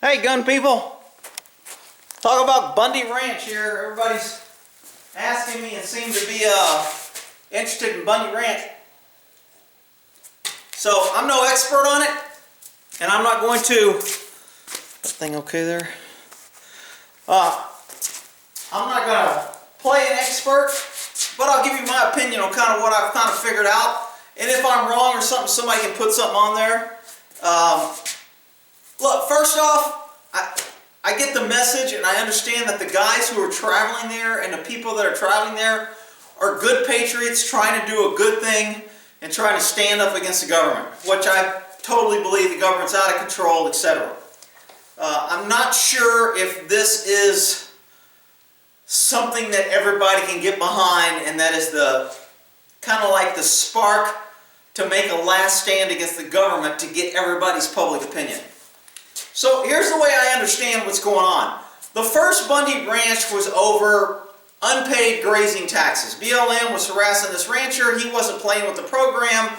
Hey, gun people. Talk about Bundy Ranch here. Everybody's asking me and seem to be interested in Bundy Ranch. So I'm no expert on it, and I'm not going to. That thing okay there? I'm not going to play an expert, but I'll give you my opinion on kind of what I've kind of figured out. And if I'm wrong or something, somebody can put something on there. Look, first off, I get the message, and I understand that the guys who are traveling there and the people that are traveling there are good patriots trying to do a good thing and trying to stand up against the government, which I totally believe the government's out of control, etc. I'm not sure if this is something that everybody can get behind, and that is the kind of like the spark to make a last stand against the government to get everybody's public opinion. So here's the way I understand what's going on. The first Bundy Ranch was over unpaid grazing taxes. BLM was harassing this rancher. He wasn't playing with the program.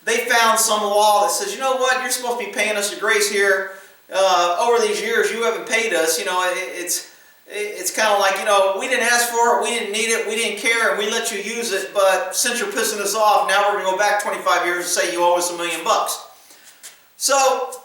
They found some law that says, you know what, you're supposed to be paying us to graze here. Over these years, you haven't paid us. You know, it's kind of like, you know, we didn't ask for it, we didn't need it, we didn't care, and we let you use it, but since you're pissing us off, now we're going to go back 25 years and say you owe us $1 million. So,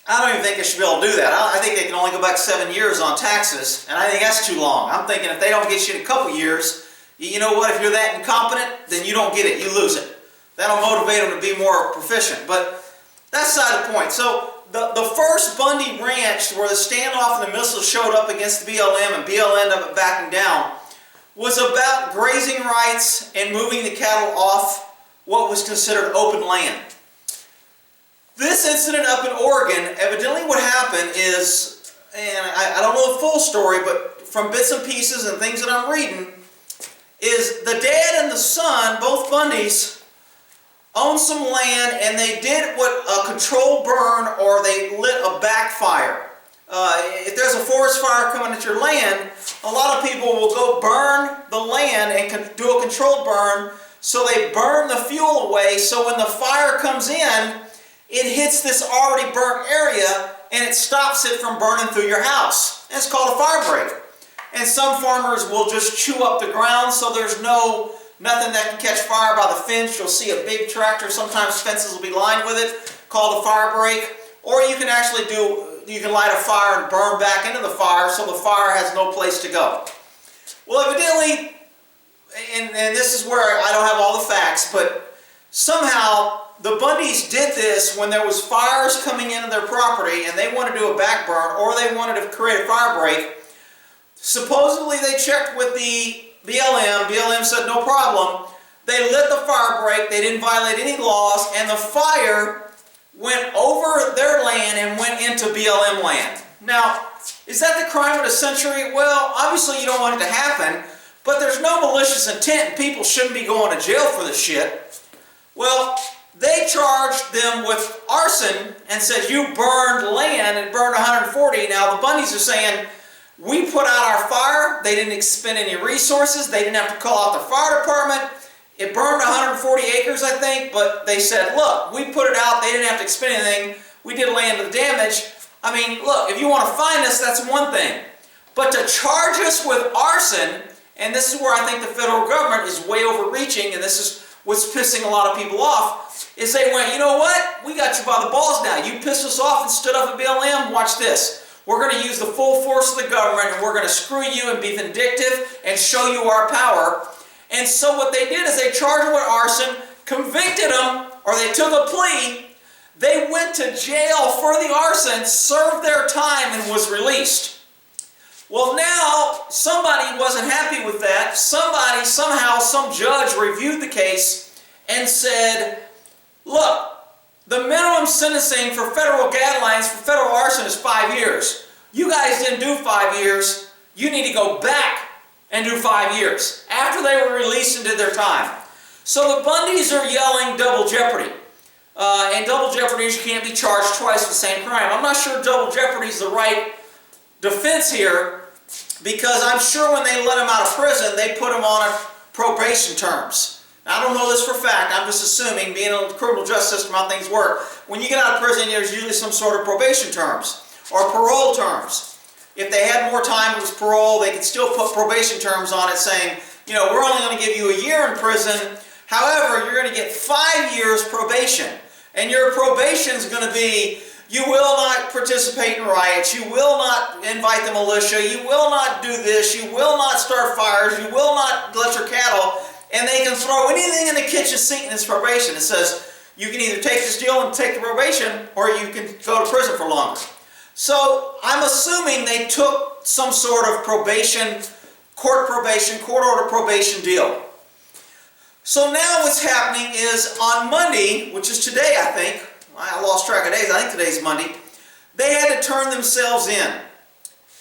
I don't even think they should be able to do that. I think they can only go back 7 years on taxes, and I think that's too long. I'm thinking if they don't get you in a couple years, you know what, if you're that incompetent, then you don't get it, you lose it. That'll motivate them to be more proficient, but that's beside the point. So, the first Bundy Ranch, where the standoff and the missiles showed up against the BLM and BLM ended up backing down, was about grazing rights and moving the cattle off what was considered open land. This incident up in Oregon, evidently what happened is, and I don't know the full story, but from bits and pieces and things that I'm reading, is the dad and the son, both Bundys, owned some land, and they did what a controlled burn, or they lit a backfire. If there's a forest fire coming at your land, a lot of people will go burn the land and do a controlled burn, so they burn the fuel away, so when the fire comes in, it hits this already burnt area, and it stops it from burning through your house. And it's called a fire break. And some farmers will just chew up the ground, so there's nothing that can catch fire by the fence. You'll see a big tractor, sometimes fences will be lined with it, called a fire break. Or you can actually you can light a fire and burn back into the fire, so the fire has no place to go. Well, evidently, and this is where I don't have all the facts, but somehow the Bundys did this when there was fires coming into their property and they wanted to do a back burn, or they wanted to create a fire break. Supposedly they checked with the BLM. BLM said no problem. They lit the fire break. They didn't violate any laws, and the fire went over their land and went into BLM land. Now, is that the crime of the century? Well, obviously you don't want it to happen, but there's no malicious intent, and people shouldn't be going to jail for this shit. Well, they charged them with arson and said, you burned land and burned 140. Now, the Bundys are saying, we put out our fire, they didn't expend any resources, they didn't have to call out the fire department. It burned 140 acres, I think, but they said, look, we put it out, they didn't have to expend anything, we did land the damage. I mean, look, if you want to find us, that's one thing. But to charge us with arson, and this is where I think the federal government is way overreaching, and this is what's pissing a lot of people off, is they went, you know what, we got you by the balls now. You pissed us off and stood up at BLM, watch this. We're going to use the full force of the government, and we're going to screw you and be vindictive and show you our power. And so what they did is they charged them with arson, convicted them, or they took a plea. They went to jail for the arson, served their time, and was released. Well, now somebody wasn't happy with that. Somebody, somehow, some judge reviewed the case and said, look, the minimum sentencing for federal guidelines for federal arson is 5 years. You guys didn't do 5 years. You need to go back and do 5 years after they were released and did their time. So the Bundys are yelling double jeopardy. And double jeopardy is you can't be charged twice for the same crime. I'm not sure double jeopardy is the right defense here, because I'm sure when they let them out of prison, they put them on probation terms. Now, I don't know this for a fact. I'm just assuming, being in the criminal justice system, how things work. When you get out of prison, there's usually some sort of probation terms. or parole terms. If they had more time, it was parole, they could still put probation terms on it saying, you know, we're only going to give you a year in prison. However, you're going to get 5 years probation. And your probation is going to be, you will not participate in riots, you will not invite the militia, you will not do this, you will not start fires, you will not let your cattle, and they can throw anything in the kitchen sink in this probation. It says, you can either take this deal and take the probation, or you can go to prison for longer. So I'm assuming they took some sort of probation, court order probation deal. So now what's happening is on Monday, which is today I think, I lost track of days, I think today's Monday, they had to turn themselves in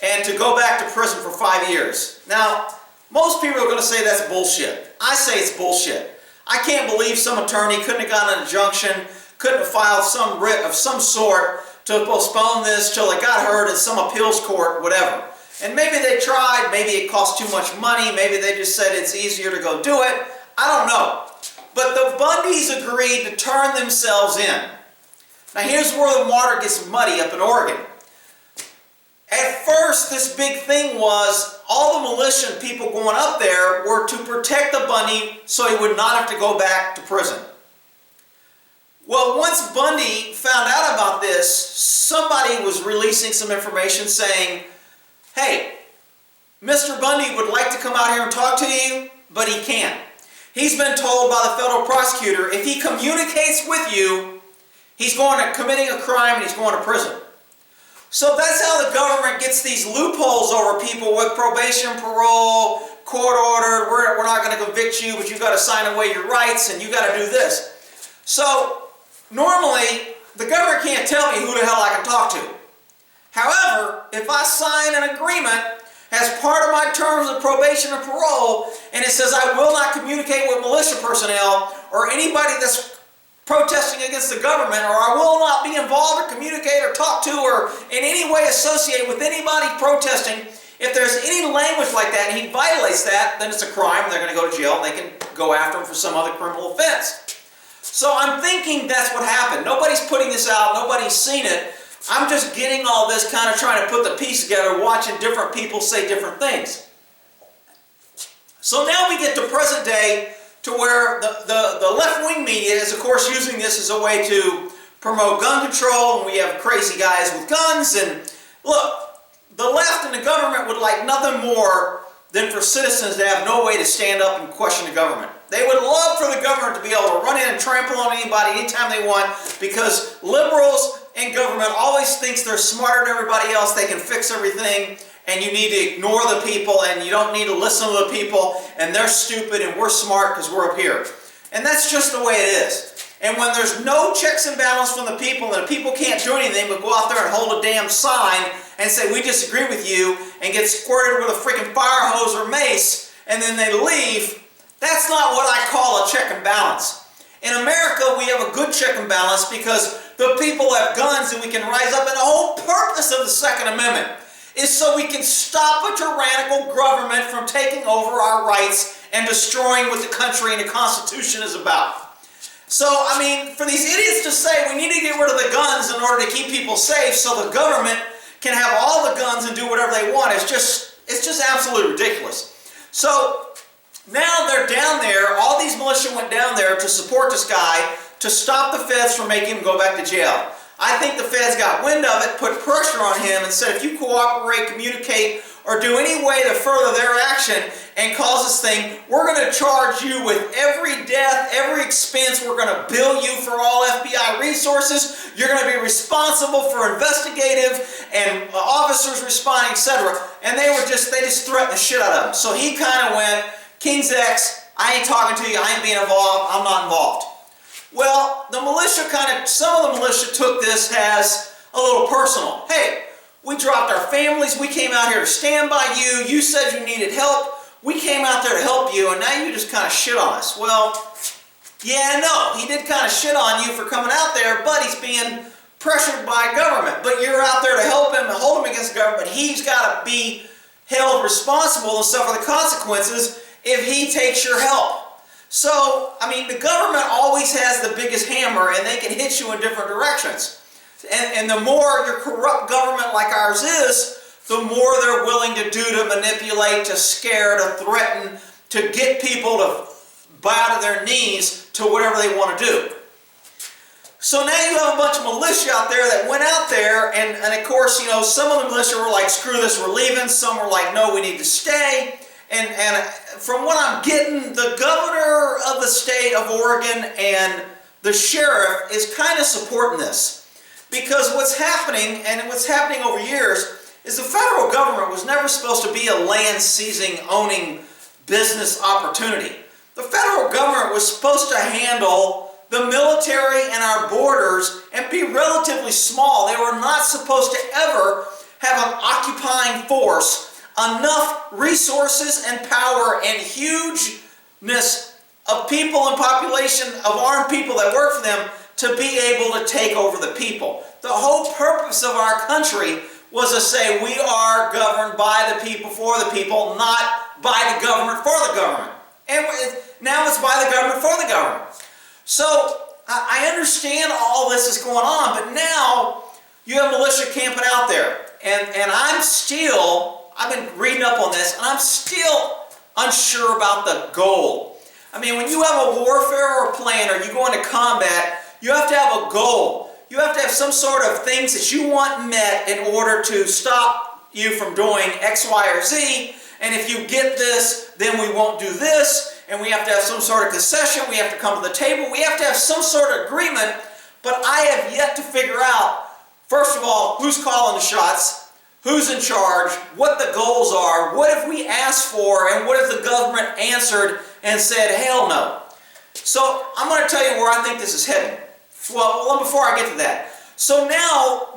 and to go back to prison for 5 years. Now, most people are going to say that's bullshit. I say it's bullshit. I can't believe some attorney couldn't have gotten an injunction, couldn't have filed some writ of some sort to postpone this till it got heard in some appeals court, whatever. And maybe they tried, maybe it cost too much money, maybe they just said it's easier to go do it. I don't know. But the Bundys agreed to turn themselves in. Now here's where the water gets muddy up in Oregon. At first, this big thing was all the militia and people going up there were to protect the Bundy so he would not have to go back to prison. Well, once Bundy found out about this, somebody was releasing some information saying, hey, Mr. Bundy would like to come out here and talk to you, but he can't. He's been told by the federal prosecutor, if he communicates with you, he's committing a crime and he's going to prison. So that's how the government gets these loopholes over people with probation, parole, court ordered, we're not going to convict you, but you've got to sign away your rights and you've got to do this. So normally, the government can't tell me who the hell I can talk to. However, if I sign an agreement as part of my terms of probation and parole, and it says I will not communicate with militia personnel or anybody that's protesting against the government, or I will not be involved or communicate or talk to or in any way associate with anybody protesting, if there's any language like that and he violates that, then it's a crime, they're going to go to jail and they can go after him for some other criminal offense. So I'm thinking that's what happened. Nobody's putting this out, nobody's seen it. I'm just getting all this, kind of trying to put the piece together, watching different people say different things. So now we get to present day, to where the left-wing media is, of course, using this as a way to promote gun control, and we have crazy guys with guns. And look, the left and the government would like nothing more than for citizens to have no way to stand up and question the government. They would love for the government to be able to run in and trample on anybody anytime they want, because liberals and government always thinks they're smarter than everybody else, they can fix everything, and you need to ignore the people, and you don't need to listen to the people, and they're stupid and we're smart because we're up here. And that's just the way it is. And when there's no checks and balance from the people, and the people can't do anything but go out there and hold a damn sign and say, we disagree with you, and get squirted with a freaking fire hose or mace, and then they leave, that's not what I call a check and balance. In America, we have a good check and balance because the people have guns and we can rise up. And the whole purpose of the Second Amendment is so we can stop a tyrannical government from taking over our rights and destroying what the country and the Constitution is about. So, I mean, for these idiots to say we need to get rid of the guns in order to keep people safe so the government can have all the guns and do whatever they want, it's just absolutely ridiculous. So now they're down there, all these militia went down there to support this guy, to stop the feds from making him go back to jail. I think the feds got wind of it, put pressure on him, and said, if you cooperate, communicate, or do any way to further their action and cause this thing, we're going to charge you with every death, every expense. We're going to bill you for all FBI resources. You're going to be responsible for investigative and officers responding, etc. And they just threatened the shit out of him. So he kind of went, King's X, I ain't talking to you, I ain't being involved, I'm not involved. Well, the militia some of the militia took this as a little personal. Hey, we dropped our families, we came out here to stand by you, you said you needed help, we came out there to help you, and now you just kind of shit on us. Well, yeah, no, he did kind of shit on you for coming out there, but he's being pressured by government. But you're out there to help him and hold him against the government, but he's got to be held responsible and suffer the consequences if he takes your help. So, I mean, the government always has the biggest hammer and they can hit you in different directions. And the more your corrupt government like ours is, the more they're willing to do to manipulate, to scare, to threaten, to get people to bow to their knees to whatever they want to do. So now you have a bunch of militia out there that went out there, and of course, you know, some of the militia were like, screw this, we're leaving. Some were like, no, we need to stay. And from what I'm getting, the governor of the state of Oregon and the sheriff is kind of supporting this. Because what's happening, and what's happening over years, is the federal government was never supposed to be a land-seizing, owning business opportunity. The federal government was supposed to handle the military and our borders and be relatively small. They were not supposed to ever have an occupying force, enough resources and power and hugeness of people and population of armed people that work for them to be able to take over the people. The whole purpose of our country was to say we are governed by the people for the people, not by the government for the government. And now it's by the government for the government. So I understand all this is going on, but now you have militia camping out there. And I've been reading up on this, and I'm still unsure about the goal. I mean, when you have a warfare or a plan, or you go into combat, you have to have a goal. You have to have some sort of things that you want met in order to stop you from doing X, Y, or Z. And if you get this, then we won't do this. And we have to have some sort of concession. We have to come to the table. We have to have some sort of agreement. But I have yet to figure out, first of all, who's calling the shots, who's in charge, what the goals are, what if we asked for, and what if the government answered and said, hell no. So I'm going to tell you where I think this is heading. Well, before I get to that. So now,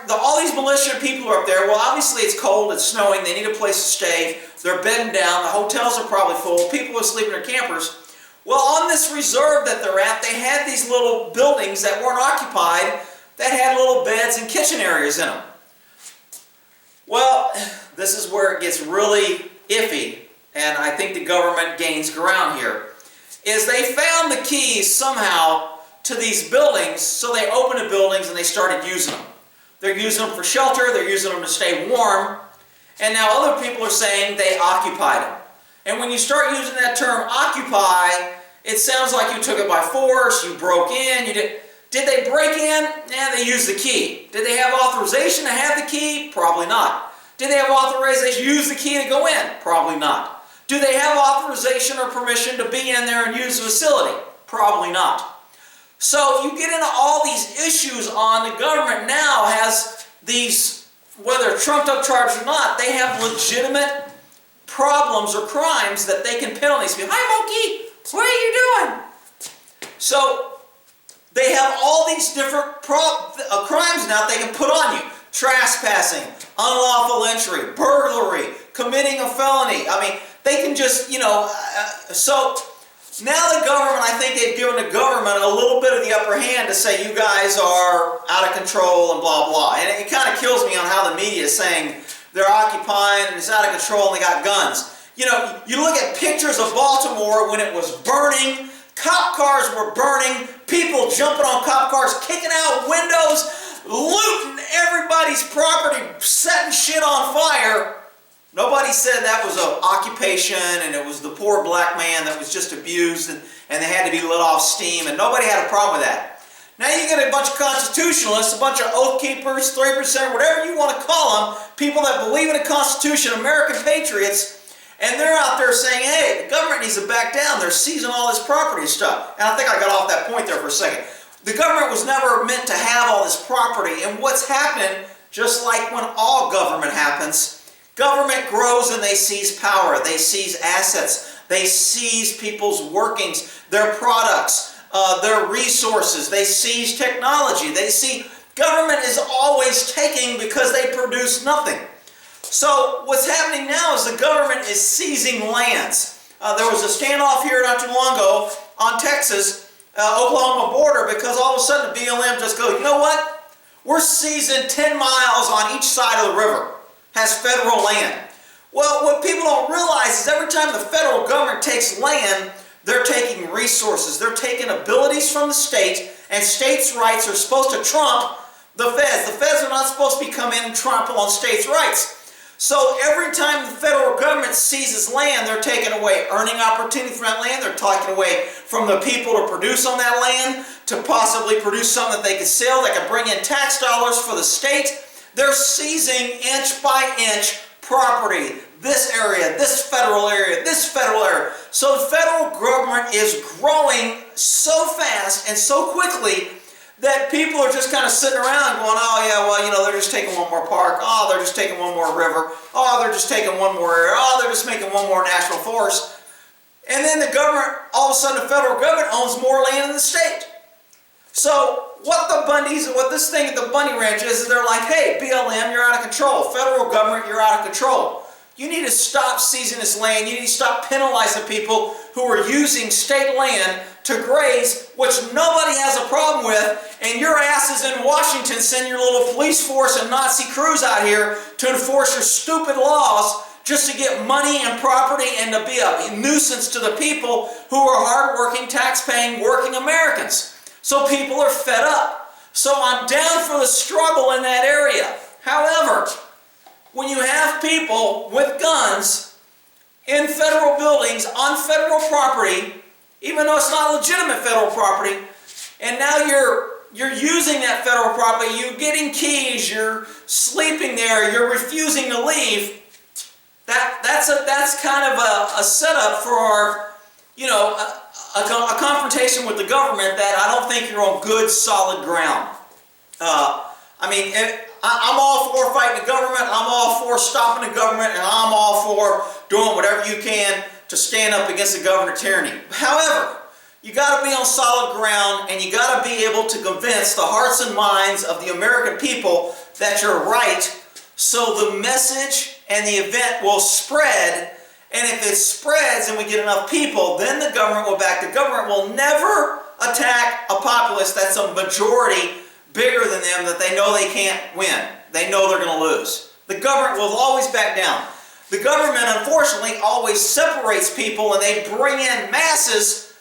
all these militia people are up there. Well, obviously it's cold, it's snowing, they need a place to stay. They're bedding down, the hotels are probably full, people are sleeping in their campers. Well, on this reserve that they're at, they had these little buildings that weren't occupied that had little beds and kitchen areas in them. Well, this is where it gets really iffy, and I think the government gains ground here, is they found the keys somehow to these buildings, so they opened the buildings and they started using them. They're using them for shelter, they're using them to stay warm, and now other people are saying they occupied them. And when you start using that term occupy, it sounds like you took it by force, you broke in, you did they break in? Yeah, they used the key. Did they have authorization to have the key? Probably not. Did they have authorization to use the key to go in? Probably not. Do they have authorization or permission to be in there and use the facility? Probably not. So you get into all these issues on the government now has these, whether trumped up charges or not, they have legitimate problems or crimes that they can pin on these people. Hi, Monkey! What are you doing? So they have all these different crimes now they can put on you. Trespassing, unlawful entry, burglary, committing a felony. I mean, they can just, so now the government, I think they've given the government a little bit of the upper hand to say you guys are out of control and blah, blah. And it kind of kills me on how the media is saying they're occupying and it's out of control and they got guns. You know, you look at pictures of Baltimore when it was burning, cop cars were burning, people jumping on cop cars, kicking out windows, looting everybody's property, setting shit on fire. Nobody said that was an occupation and it was the poor black man that was just abused and they had to be let off steam, and nobody had a problem with that. Now you get a bunch of constitutionalists, a bunch of oath keepers, 3%, whatever you want to call them, people that believe in the Constitution, American patriots, and they're out there saying, hey, the government needs to back down. They're seizing all this property and stuff. And I think I got off that point there for a second. The government was never meant to have all this property, and what's happening, just like when all government happens, government grows and they seize power, they seize assets, they seize people's workings, their products, their resources, they seize technology, they see government is always taking because they produce nothing. So what's happening now is the government is seizing lands. There was a standoff here not too long ago on Texas, Oklahoma border, because all of a sudden the BLM just goes, you know what? We're seizing 10 miles on each side of the river. Has federal land. Well, what people don't realize is every time the federal government takes land, they're taking resources. They're taking abilities from the state, and states' rights are supposed to trump The feds. The feds are not supposed to be coming in and trample on states' rights. So every time the federal government seizes land, they're taking away earning opportunity from that land. They're taking away from the people to produce on that land, to possibly produce something that they could sell, that could bring in tax dollars for the state. They're seizing inch by inch property. This area, this federal area, this federal area. So the federal government is growing so fast and so quickly that people are just kind of sitting around going, oh yeah, well, you know, they're just taking one more park. Oh, they're just taking one more river. Oh, they're just taking one more area. Oh, they're just making one more national forest. And then the government, all of a sudden the federal government owns more land in the state. So what the Bundys, what this thing at the Bundy Ranch is they're like, hey, BLM, you're out of control. Federal government, you're out of control. You need to stop seizing this land. You need to stop penalizing people who are using state land to graze, which nobody has a problem with, and your asses in Washington send your little police force and Nazi crews out here to enforce your stupid laws just to get money and property and to be a nuisance to the people who are hardworking, tax-paying, working Americans. So people are fed up. So I'm down for the struggle in that area. However, when you have people with guns in federal buildings on federal property, even though it's not legitimate federal property, and now you're using that federal property, you're getting keys, you're sleeping there, you're refusing to leave, that's kind of a setup for, you know, a confrontation with the government that I don't think you're on good, solid ground. I mean, I'm all for fighting the government, I'm all for stopping the government, and I'm all for doing whatever you can to stand up against the government tyranny. However, you got to be on solid ground, and you got to be able to convince the hearts and minds of the American people that you're right, so the message and the event will spread. And if it spreads and we get enough people, then the government will back. The government will never attack a populace that's a majority bigger than them that they know they can't win. They know they're going to lose. The government will always back down. The government, unfortunately, always separates people, and they bring in masses,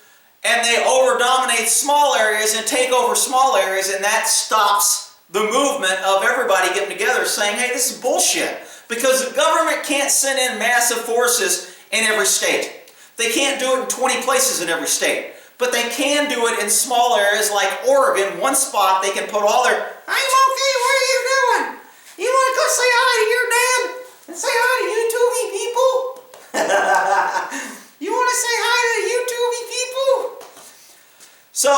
and they over-dominate small areas and take over small areas, and that stops the movement of everybody getting together saying, hey, this is bullshit. Because the government can't send in massive forces in every state. They can't do it in 20 places in every state. But they can do it in small areas like Oregon, one spot they can put all their, I'm okay, what are you doing? You want to go say hi to your dad? And say hi to YouTube people? You want to say hi to YouTube people? So,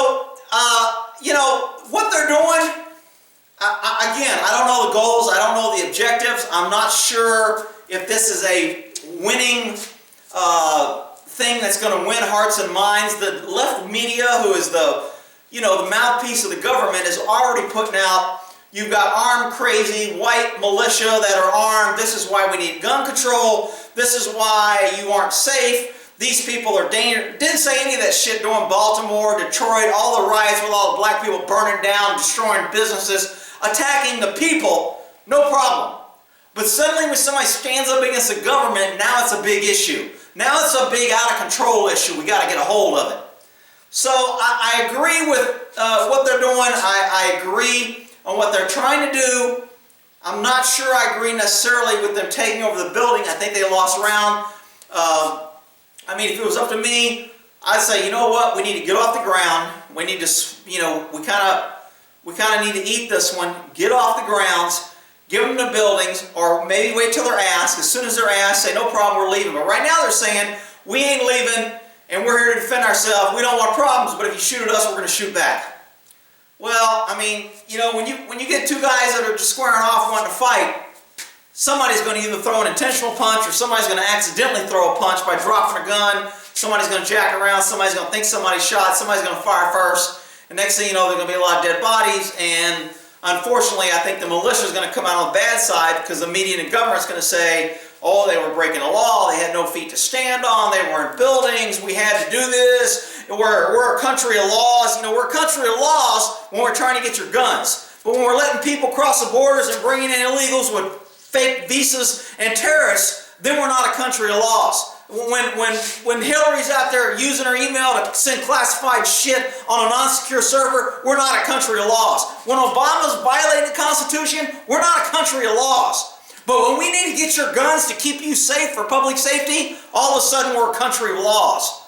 you know, what they're doing, again, I don't know the goals, I don't know the objectives. I'm not sure if this is a winning thing that's going to win hearts and minds. The left media, who is the, you know, the mouthpiece of the government, is already putting out, you've got armed, crazy, white militia that are armed. This is why we need gun control. This is why you aren't safe. These people are dangerous. Didn't say any of that shit during Baltimore, Detroit, all the riots with all the black people burning down, destroying businesses, attacking the people, no problem. But suddenly when somebody stands up against the government, now it's a big issue. Now it's a big out of control issue. We got to get a hold of it. So I agree with what they're doing. I agree on what they're trying to do. I'm not sure I agree necessarily with them taking over the building. I think they lost ground. I mean, if it was up to me, I'd say, you know what? We need to get off the ground. We need to, you know, we kind of need to eat this one. Get off the grounds. Give them the buildings, or maybe wait till they're asked. As soon as they're asked, say, no problem, we're leaving. But right now they're saying, we ain't leaving, and we're here to defend ourselves. We don't want problems, but if you shoot at us, we're going to shoot back. Well, I mean, you know, when you get two guys that are just squaring off wanting to fight, somebody's going to either throw an intentional punch, or somebody's going to accidentally throw a punch by dropping a gun. Somebody's going to jack around. Somebody's going to think somebody shot. Somebody's going to fire first. And next thing you know, there's going to be a lot of dead bodies, and unfortunately, I think the militia is going to come out on the bad side, because the media and the government is going to say, oh, they were breaking the law, they had no feet to stand on, they were in buildings, we had to do this, we're a country of laws. You know, we're a country of laws when we're trying to get your guns. But when we're letting people cross the borders and bringing in illegals with fake visas and terrorists, then we're not a country of laws. when Hillary's out there using her email to send classified shit on a non-secure server, we're not a country of laws. When Obama's violating the Constitution, we're not a country of laws. But when we need to get your guns to keep you safe for public safety, all of a sudden we're a country of laws.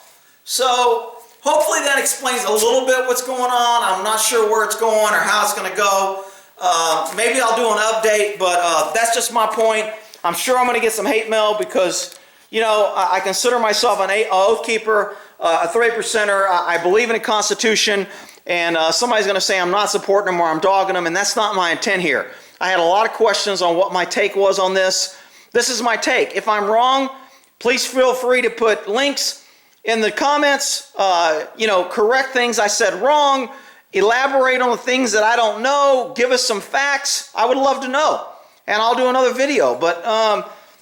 So hopefully that explains a little bit what's going on. I'm not sure where it's going or how it's going to go. Maybe I'll do an update, but that's just my point. I'm sure I'm going to get some hate mail because, you know, I consider myself an oath keeper, a 3%er. I believe in the Constitution, and somebody's going to say I'm not supporting them or I'm dogging them, and that's not my intent here. I had a lot of questions on what my take was on this. This is my take. If I'm wrong, please feel free to put links in the comments, you know, correct things I said wrong, elaborate on the things that I don't know, give us some facts. I would love to know, and I'll do another video. But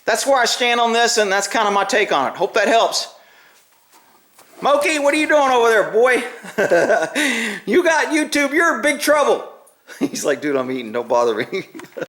that's where I stand on this, and that's kind of my take on it. Hope that helps. Moki, what are you doing over there, boy? You got YouTube, you're in big trouble. He's like, dude, I'm eating, don't bother me.